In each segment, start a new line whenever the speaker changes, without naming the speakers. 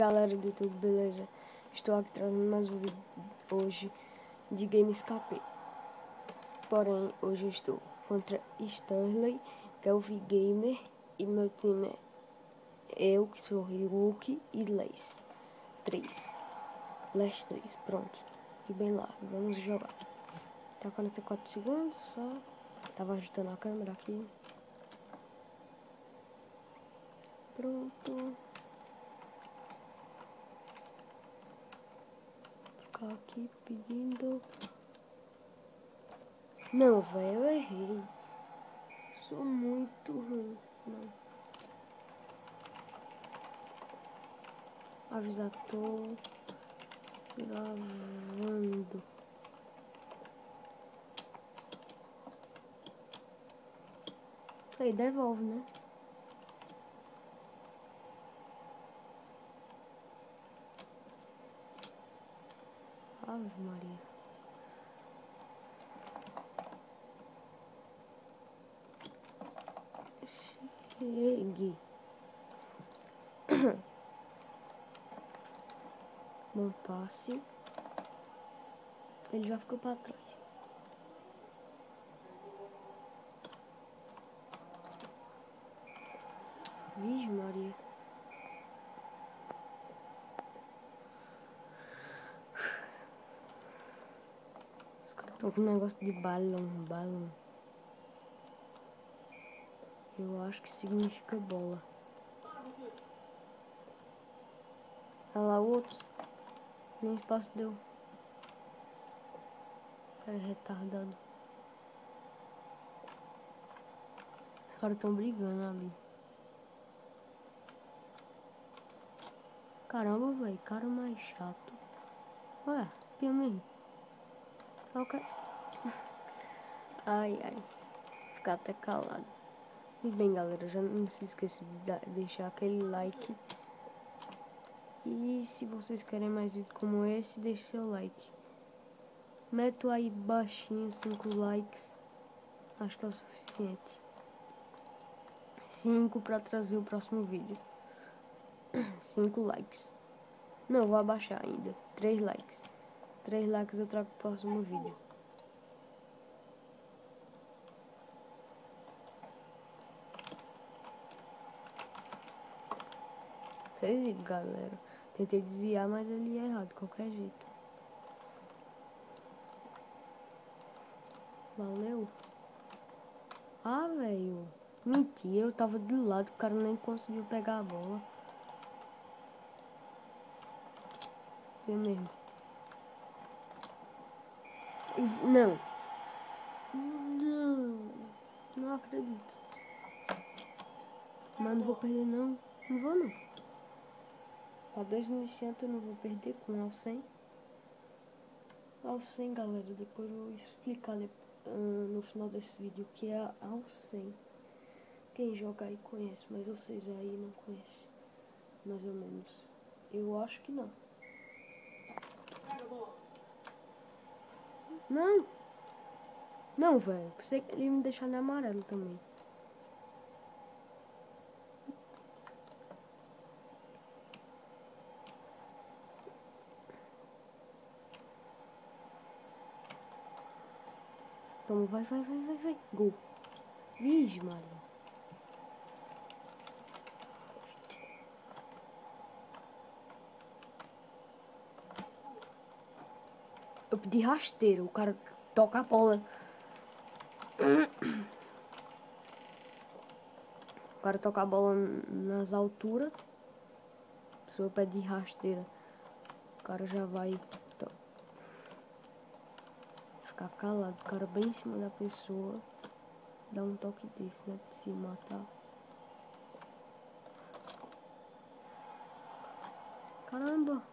Galera do YouTube, beleza? Estou aqui trazendo mais um vídeo hoje de Game Escape. Porém, hoje eu estou contra Stanley, que é o V-Gamer, e meu time é eu, que sou Hulk, e Les 3. Les 3, pronto. E bem lá, vamos jogar. Tá 44 segundos só. Tava ajustando a câmera aqui. Pronto. Ficar aqui pedindo. Não, velho, eu errei. Sou muito ruim. Não. Avisar, tô gravando. Aí devolve, né? Ave Maria. Chegue. Bom passe. Ele já ficou pra trás. Vixe Maria. Os caras estão com um negócio de balão. Eu acho que significa bola. Olha lá o outro. Nem espaço deu. Cara retardado. Os caras estão brigando ali. Caramba, velho. Cara mais chato. Ué, pia mesmo. Okay. Ai. Ficar até calado. E bem, galera, já não se esqueça de deixar aquele like. E se vocês querem mais vídeos como esse, deixe seu like. Meto aí baixinho 5 likes. Acho que é o suficiente. 5 para trazer o próximo vídeo. 5 likes. Não, vou abaixar ainda. 3 likes. 3 likes eu trago o próximo vídeo. Vocês viram, galera? Tentei desviar, mas ele ia errado de qualquer jeito. Valeu. Ah, velho. Mentira, eu tava do lado, o cara nem conseguiu pegar a bola. Foi mesmo. Não. Não acredito. Mas não vou perder não. Não vou não. A 2 iniciantes eu não vou perder com ao 100. Ao 100, galera. Depois eu vou explicar no final desse vídeo o que é ao 100. Quem joga aí conhece, mas vocês aí não conhecem. Mais ou menos. Eu acho que não. Não. Não, velho. Pensei que ele ia me deixar no amarelo também. Toma, vai. Gol. Vixe, Maria. Eu pedi rasteiro. O cara toca a bola. O cara toca a bola nas alturas. A pessoa pede rasteira. O cara já vai ficar calado. O cara bem em cima da pessoa. Dá um toque desse, né? De se matar. Caramba!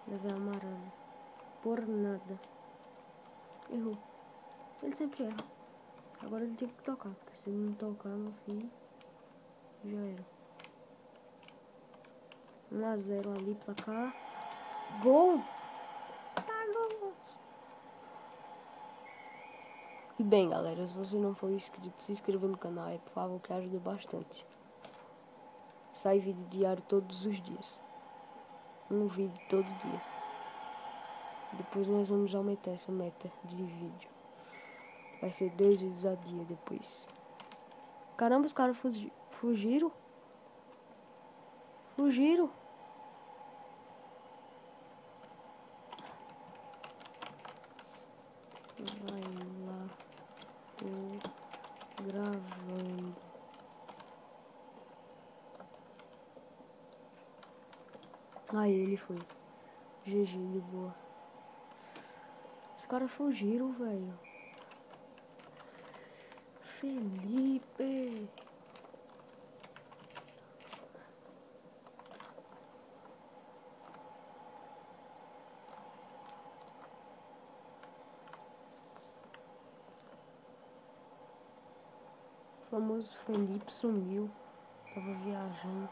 Levei amarelo. Por nada. Errou. Ele sempre erra. Agora ele tem que tocar. Porque se ele não tocar, no fim, já era. 1-0 ali, placar. Gol! Tá gol! E bem, galera, se você não for inscrito, se inscreva no canal, por favor, que ajuda bastante. Sai vídeo diário todos os dias. Um vídeo todo dia. Depois nós vamos aumentar essa meta de vídeo. Vai ser 2 vídeos a dia depois. Caramba, os caras fugiram. Fugiram. Vai lá. Tô gravando. Aí ele foi. GG, de boa. Os caras fugiram, velho. Felipe. O famoso Felipe sumiu. Tava viajando.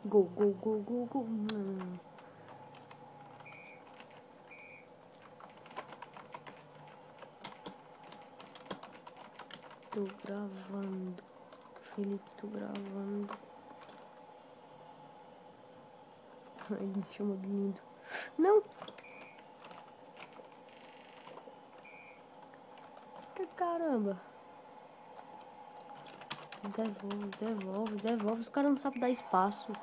Gol, gol, gol, gol, gol. Tô gravando. Felipe, tô gravando. Ele me chamou de lindo. Não! Que caramba! Devolve, devolve, devolve. Os caras não sabem dar espaço.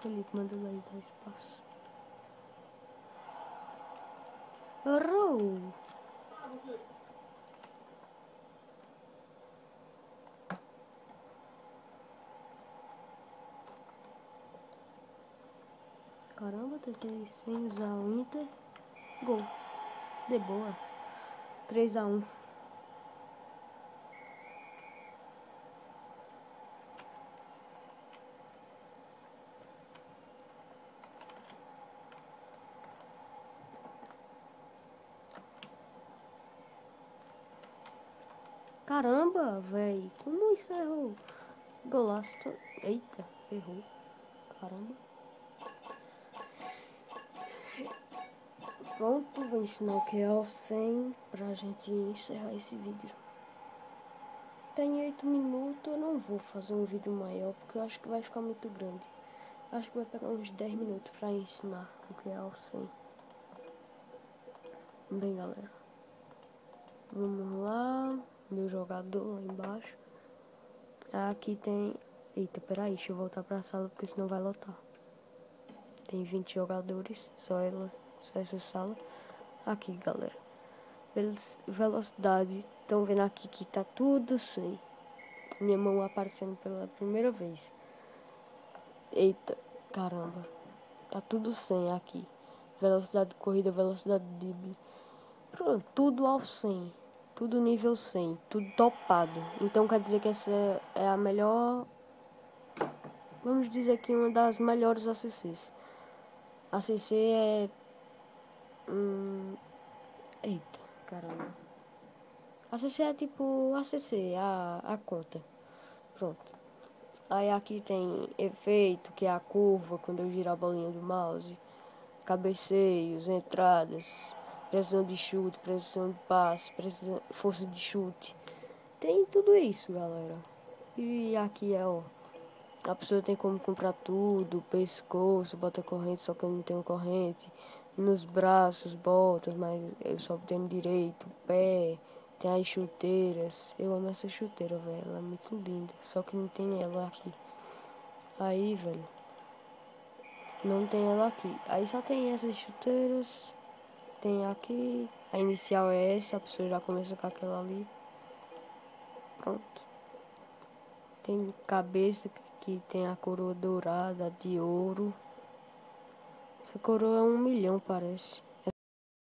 Felipe, manda lá e dá espaço. Errou! Caramba, tentei sem usar o Inter. Gol. De boa. 3-1. Caramba, velho. Como isso errou? Golaço. Eita, errou. Caramba. Pronto, vou ensinar o que é o 100 pra gente encerrar esse vídeo. Tem 8 minutos, eu não vou fazer um vídeo maior porque eu acho que vai ficar muito grande. Acho que vai pegar uns 10 minutos pra ensinar o que é o 100. Bem, galera, vamos lá. Meu jogador lá embaixo. Aqui tem... Eita, peraí, deixa eu voltar pra sala porque senão vai lotar. Tem 20 jogadores, só essa sala. Aqui, galera. Velocidade. Estão vendo aqui que tá tudo 100. Minha mão aparecendo pela primeira vez. Eita, caramba. Tá tudo 100 aqui. Velocidade de corrida, velocidade de drible. Pronto, tudo ao 100. Tudo nível 100. Tudo topado. Então quer dizer que essa é a melhor... Vamos dizer que uma das melhores ACCs. A ACC é... Eita, caramba. A ACC é tipo ACC, a conta. Pronto. Aí aqui tem efeito, que é a curva, quando eu giro a bolinha do mouse. Cabeceios, entradas, precisão de chute, precisão de passe, força de chute. Tem tudo isso, galera. E aqui é, ó. A pessoa tem como comprar tudo, pescoço, bota corrente, só que eu não tenho corrente. Nos braços, botas, mas eu só tenho direito, pé. Tem as chuteiras. Eu amo essa chuteira, velho. Ela é muito linda. Só que não tem ela aqui. Aí, velho. Não tem ela aqui. Aí só tem essas chuteiras. Tem aqui. A inicial é essa. A pessoa já começa com aquela ali. Pronto. Tem cabeça que tem a coroa dourada de ouro. Essa coroa é 1 milhão, parece.